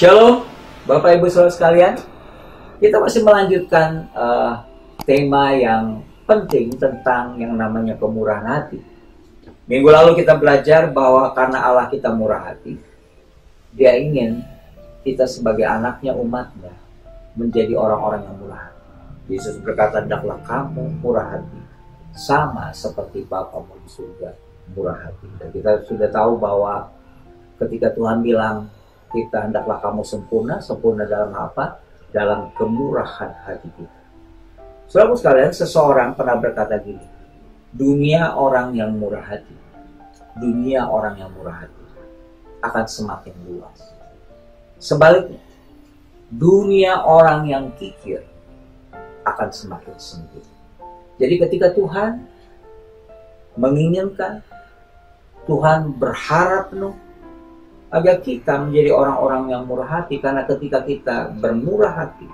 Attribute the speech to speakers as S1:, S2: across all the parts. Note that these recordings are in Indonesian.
S1: Shalom, Bapak Ibu Saudara sekalian. Kita masih melanjutkan tema yang penting tentang yang namanya kemurahan hati. Minggu lalu kita belajar bahwa karena Allah kita murah hati, Dia ingin kita sebagai anaknya, umatnya, menjadi orang-orang yang murah hati. Yesus berkata, "Hendaklah kamu murah hati, sama seperti Bapamu di surga murah hati." Dan kita sudah tahu bahwa ketika Tuhan bilang, kita hendaklah kamu sempurna. Sempurna dalam apa? Dalam kemurahan hati kita. Saudara sekalian, seseorang pernah berkata gini, dunia orang yang murah hati, dunia orang yang murah hati akan semakin luas. Sebaliknya, dunia orang yang kikir akan semakin sempit. Jadi ketika Tuhan menginginkan, Tuhan berharap penuh agar kita menjadi orang-orang yang murah hati, karena ketika kita bermurah hati,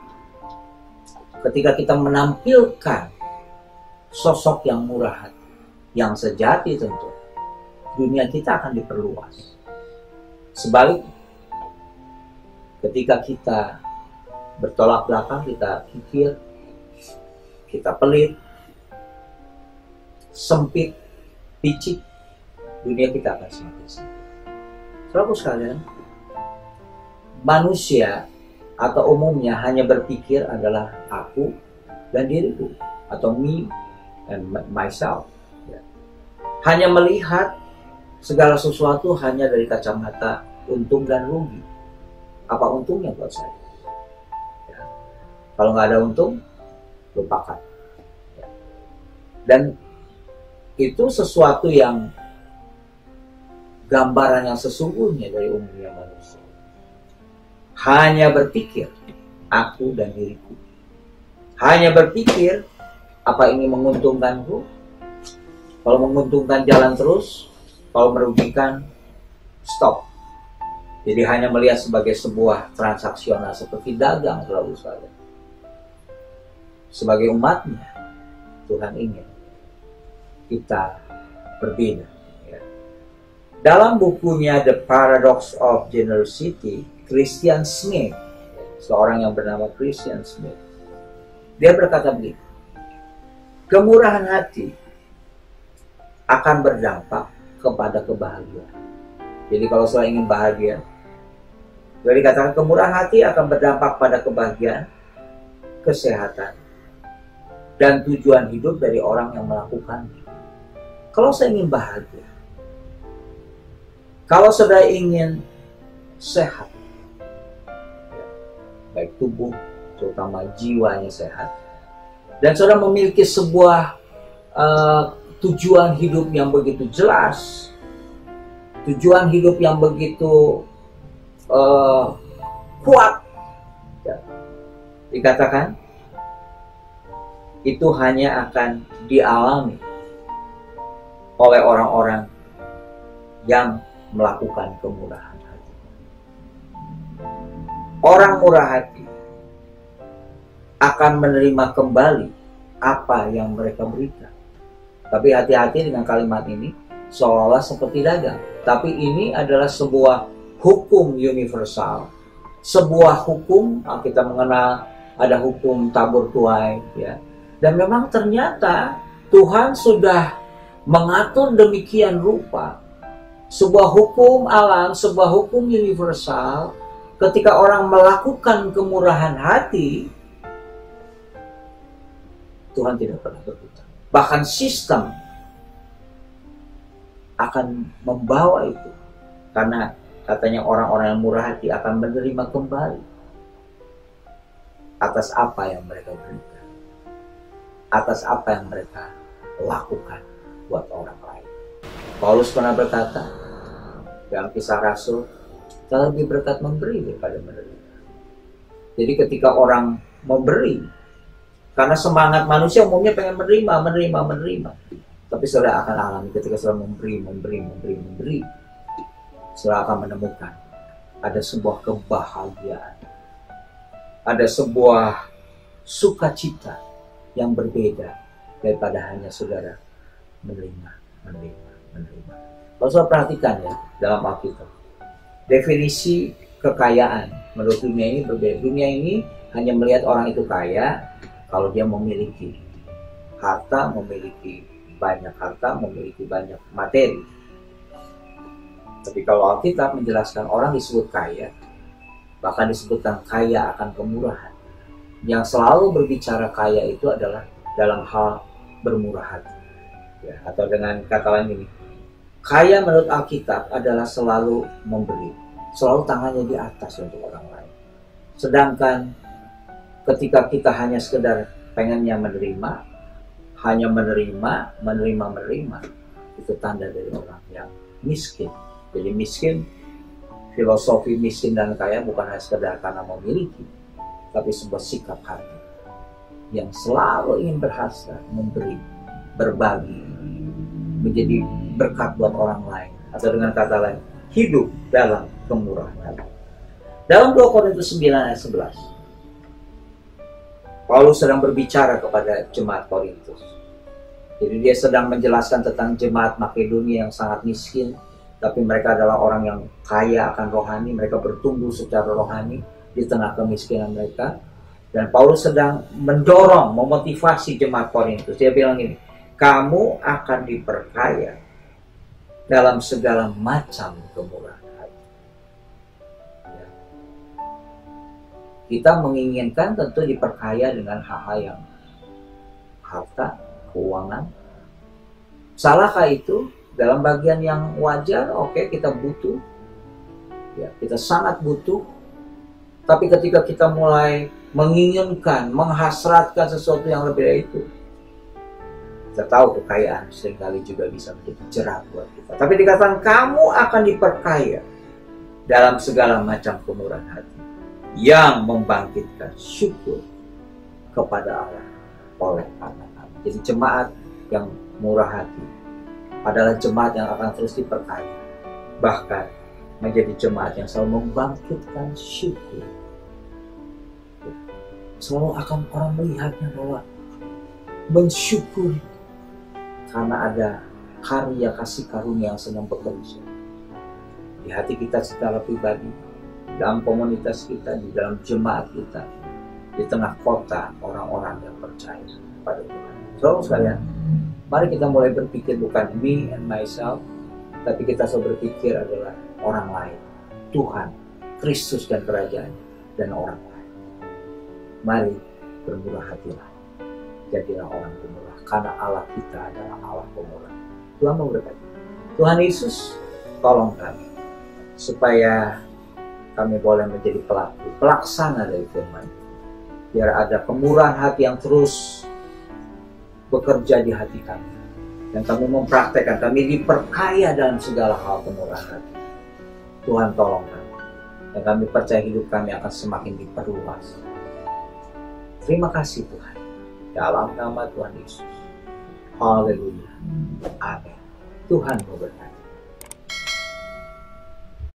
S1: ketika kita menampilkan sosok yang murah hati, yang sejati tentu, dunia kita akan diperluas. Sebaliknya, ketika kita bertolak belakang, kita kikir, kita pelit, sempit, picik, dunia kita akan semakin sempit. Saudaraku sekalian, manusia atau umumnya hanya berpikir adalah aku dan diriku, atau me and myself. Hanya melihat segala sesuatu hanya dari kacamata untung dan rugi. Apa untungnya buat saya? Kalau nggak ada untung, lupakan. Dan itu sesuatu yang gambaran yang sesungguhnya dari umumnya manusia. Hanya berpikir aku dan diriku. Hanya berpikir apa ini menguntungkanku. Kalau menguntungkan jalan terus, kalau merugikan stop. Jadi hanya melihat sebagai sebuah transaksional seperti dagang, selalu sekalian. Sebagai umatnya, Tuhan ingin kita berbeda. Dalam bukunya The Paradox of Generosity, Christian Smith, seorang yang bernama Christian Smith, dia berkata begini, kemurahan hati akan berdampak kepada kebahagiaan. Jadi kalau saya ingin bahagia, jadi dikatakan kemurahan hati akan berdampak pada kebahagiaan, kesehatan, dan tujuan hidup dari orang yang melakukannya. Kalau saya ingin bahagia, kalau saudara ingin sehat, baik tubuh, terutama jiwanya sehat, dan saudara memiliki sebuah tujuan hidup yang begitu jelas, tujuan hidup yang begitu kuat, dikatakan itu hanya akan dialami oleh orang-orang yang melakukan kemurahan hati. Orang murah hati akan menerima kembali apa yang mereka berikan. Tapi hati-hati dengan kalimat ini, seolah-olah seperti dagang. Tapi ini adalah sebuah hukum universal. Sebuah hukum, kita mengenal ada hukum tabur tuai, ya. Dan memang ternyata Tuhan sudah mengatur demikian rupa sebuah hukum alam, sebuah hukum universal. Ketika orang melakukan kemurahan hati, Tuhan tidak pernah berhutang. Bahkan sistem akan membawa itu, karena katanya orang-orang yang murah hati akan menerima kembali atas apa yang mereka berikan, atas apa yang mereka lakukan buat orang lain. Paulus pernah berkata dalam Kisah Rasul, kita lebih berkat memberi daripada menerima. Jadi ketika orang memberi, karena semangat manusia umumnya pengen menerima. Tapi saudara akan alami ketika saudara memberi, saudara akan menemukan ada sebuah kebahagiaan, ada sebuah sukacita yang berbeda daripada hanya saudara menerima. Kalau saudara perhatikan ya, dalam Alkitab, definisi kekayaan. Menurut dunia ini berbeda. Dunia ini hanya melihat orang itu kaya kalau dia memiliki harta, memiliki banyak harta, memiliki banyak materi. Tapi kalau Alkitab menjelaskan orang disebut kaya, bahkan disebutkan kaya akan kemurahan. Yang selalu berbicara kaya itu adalah dalam hal bermurah hati. Ya, atau dengan kata lain ini, kaya menurut Alkitab adalah selalu memberi, selalu tangannya di atas untuk orang lain. Sedangkan ketika kita hanya sekedar pengennya menerima, hanya menerima, itu tanda dari orang yang miskin. Jadi miskin, filosofi miskin dan kaya bukan hanya sekedar karena memiliki, tapi sebuah sikap hati yang selalu ingin berhasil memberi, berbagi, menjadi berkat buat orang lain. Atau dengan kata lain, hidup dalam kemurahan. Dalam 2 Korintus 9 ayat 11, Paulus sedang berbicara kepada jemaat Korintus. Jadi dia sedang menjelaskan tentang jemaat Makedonia yang sangat miskin, tapi mereka adalah orang yang kaya akan rohani. Mereka bertumbuh secara rohani di tengah kemiskinan mereka. Dan Paulus sedang mendorong, memotivasi jemaat Korintus. Dia bilang ini, kamu akan diperkaya dalam segala macam kemurahan hati. Ya. Kita menginginkan tentu diperkaya dengan hal-hal yang harta, keuangan. Salahkah itu? Dalam bagian yang wajar, oke, kita butuh. Ya, kita sangat butuh. Tapi ketika kita mulai menginginkan, menghasratkan sesuatu yang lebih dari itu, kita tahu kekayaan seringkali juga bisa menjadi jerat buat kita. Tapi dikatakan kamu akan diperkaya dalam segala macam kemurahan hati yang membangkitkan syukur kepada Allah oleh anak-anak. Jadi jemaat yang murah hati adalah jemaat yang akan terus diperkaya, bahkan menjadi jemaat yang selalu membangkitkan syukur. Selalu akan orang melihatnya bahwa mensyukuri karena ada karya kasih karunia yang sedang bekerja di hati kita secara pribadi, dalam komunitas kita, di dalam jemaat kita, di tengah kota orang-orang yang percaya pada Tuhan. Saudara sekalian, mari kita mulai berpikir bukan me and myself, tapi kita selalu berpikir adalah orang lain, Tuhan, Kristus dan kerajaan, dan orang lain. Mari bermurah hatilah, jadilah orang pemurah, karena Allah kita adalah Allah pemurah. Tuhan memberkati. Tuhan Yesus, tolong kami supaya kami boleh menjadi pelaku, pelaksana dari firman. Biar ada kemurahan hati yang terus bekerja di hati kami, dan kami mempraktekkan, kami diperkaya dalam segala hal kemurahan hati. Tuhan tolong kami, dan kami percaya hidup kami akan semakin diperluas. Terima kasih Tuhan, dalam nama Tuhan Yesus. Haleluya. Amin. Tuhan memberkati.